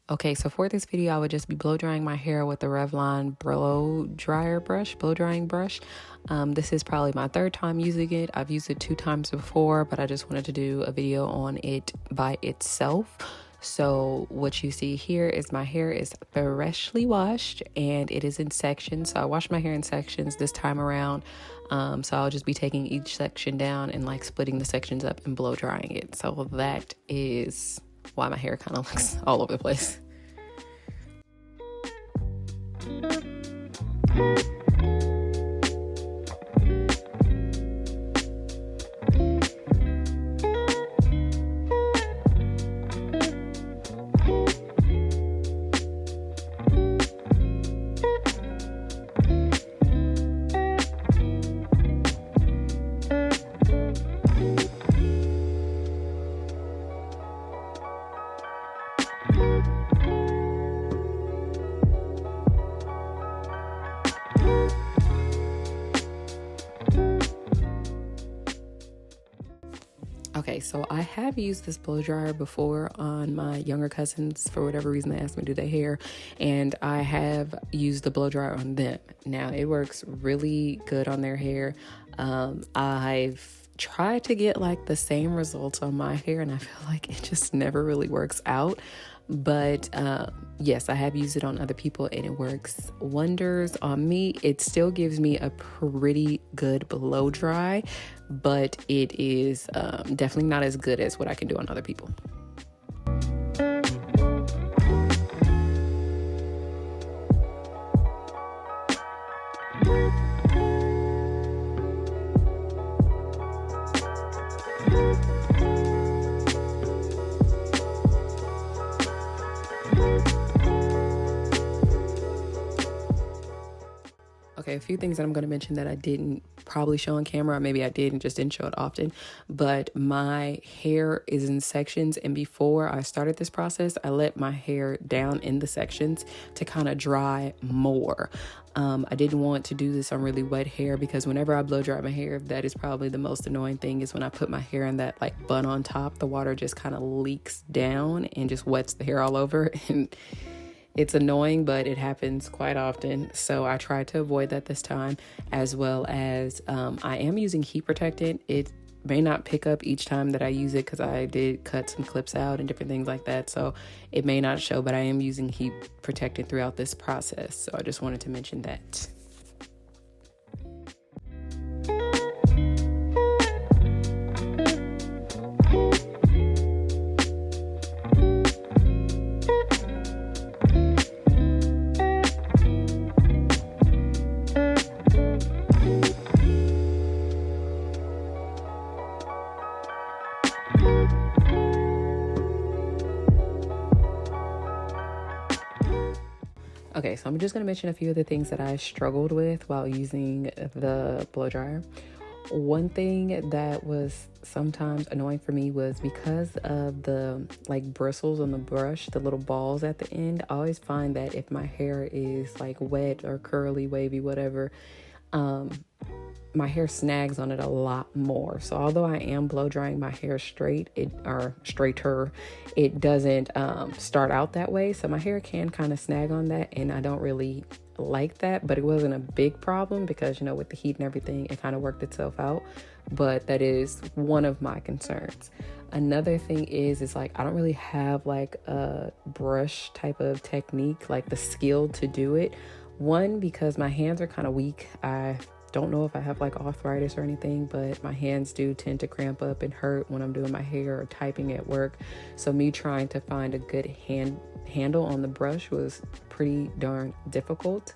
Okay, so for this video, I would just be blow drying my hair with the Revlon Blow Dryer Brush, blow drying brush. This is probably my third time using it. I've used it 2 times before, but I just wanted to do a video on it by itself. So what you see here is my hair is freshly washed and it is in sections. So I washed my hair in sections this time around. So I'll just be taking each section down and like splitting the sections up and blow drying it. So that is why my hair kind of looks all over the place. Okay, so I have used this blow dryer before on my younger cousins. For whatever reason, they asked me to do their hair, and I have used the blow dryer on them. Now, it works really good on their hair. I've tried to get like the same results on my hair, and I feel like it just never really works out. But yes, I have used it on other people and it works wonders on me. It still gives me a pretty good blow dry, but it is definitely not as good as what I can do on other people. Okay, a few things that I'm going to mention that I didn't probably show on camera, or maybe I did and just didn't show it often, but my hair is in sections, and before I started this process, I let my hair down in the sections to kind of dry more. I didn't want to do this on really wet hair because whenever I blow dry my hair, that is probably the most annoying thing, is when I put my hair in that like bun on top, the water just kind of leaks down and just wets the hair all over, and it's annoying, but it happens quite often. So I tried to avoid that this time, as well as I am using heat protectant. It may not pick up each time that I use it because I did cut some clips out and different things like that. So it may not show, but I am using heat protectant throughout this process. So I just wanted to mention that. Okay, so I'm just going to mention a few of the things that I struggled with while using the blow dryer. One thing that was sometimes annoying for me was because of the like bristles on the brush, the little balls at the end. I always find that if my hair is like wet or curly, wavy, whatever, my hair snags on it a lot more. So although I am blow drying my hair straight, straighter, it doesn't start out that way. So my hair can kind of snag on that, and I don't really like that, but it wasn't a big problem because, you know, with the heat and everything, it kind of worked itself out. But that is one of my concerns. Another thing is like I don't really have like a brush type of technique, like the skill to do it. One, because my hands are kind of weak. I don't know if I have like arthritis or anything, but my hands do tend to cramp up and hurt when I'm doing my hair or typing at work. So me trying to find a good handle on the brush was pretty darn difficult.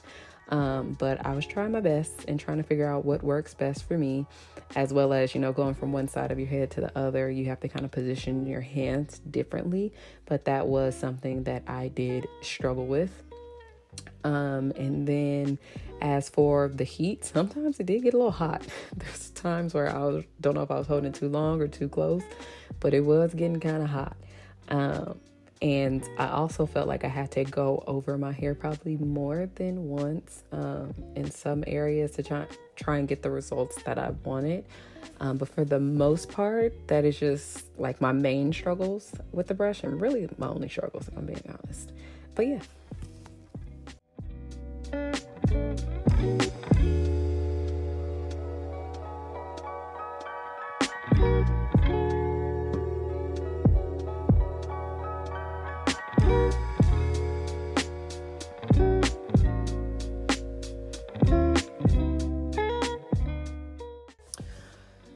But I was trying my best and trying to figure out what works best for me, as well as, you know, going from one side of your head to the other, you have to kind of position your hands differently. But that was something that I did struggle with. And then as for the heat, sometimes it did get a little hot. There's times where don't know if I was holding it too long or too close, but it was getting kind of hot. And I also felt like I had to go over my hair probably more than once in some areas to try and get the results that I wanted. But for the most part, that is just like my main struggles with the brush, and really my only struggles, if I'm being honest. But yeah.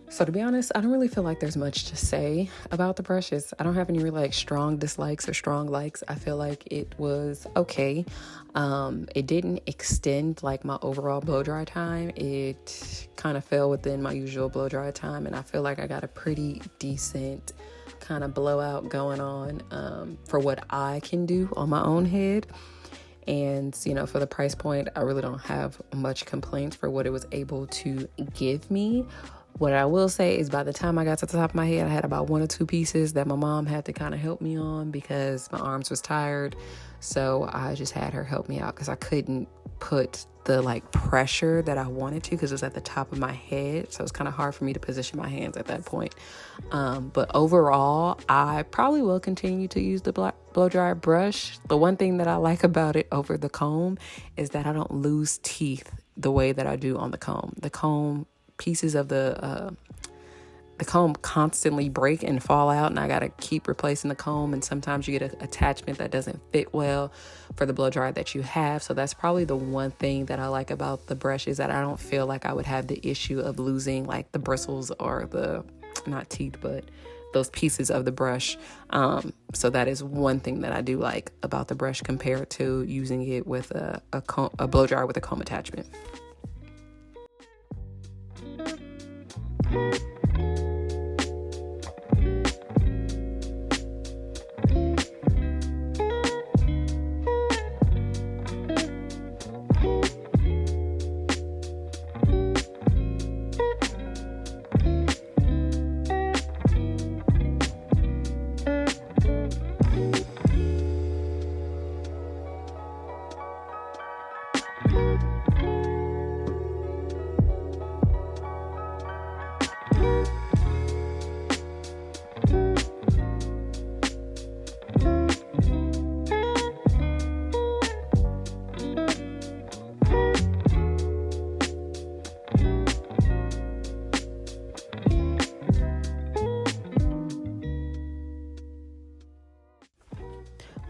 So to be honest, I don't really feel like there's much to say about the brushes. I don't have any really like strong dislikes or strong likes. I feel like it was okay. It didn't extend like my overall blow dry time. It kind of fell within my usual blow dry time, and I feel like I got a pretty decent kind of blowout going on for what I can do on my own head. And, you know, for the price point, I really don't have much complaints for what it was able to give me. What I will say is by the time I got to the top of my head, I had about 1 or 2 pieces that my mom had to kind of help me on because my arms was tired. So I just had her help me out because I couldn't put the like pressure that I wanted to because it was at the top of my head. So it's kind of hard for me to position my hands at that point. But overall, I probably will continue to use the blow dryer brush. The one thing that I like about it over the comb is that I don't lose teeth the way that I do on the comb. The comb pieces of the comb constantly break and fall out, and I gotta keep replacing the comb, and sometimes you get an attachment that doesn't fit well for the blow dryer that you have. So that's probably the one thing that I like about the brush, is that I don't feel like I would have the issue of losing like the bristles or the, not teeth, but those pieces of the brush. So that is one thing that I do like about the brush compared to using it with a blow dryer with a comb attachment.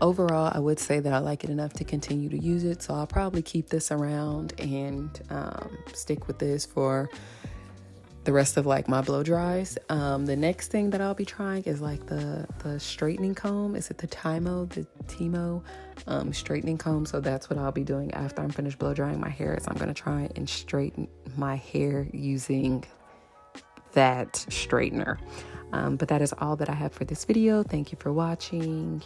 Overall, I would say that I like it enough to continue to use it, so I'll probably keep this around and stick with this for the rest of like my blow dries. The next thing that I'll be trying is like the straightening comb. Is it the Timo straightening comb? So that's what I'll be doing after I'm finished blow drying my hair. Is I'm gonna try and straighten my hair using that straightener. But that is all that I have for this video. Thank you for watching,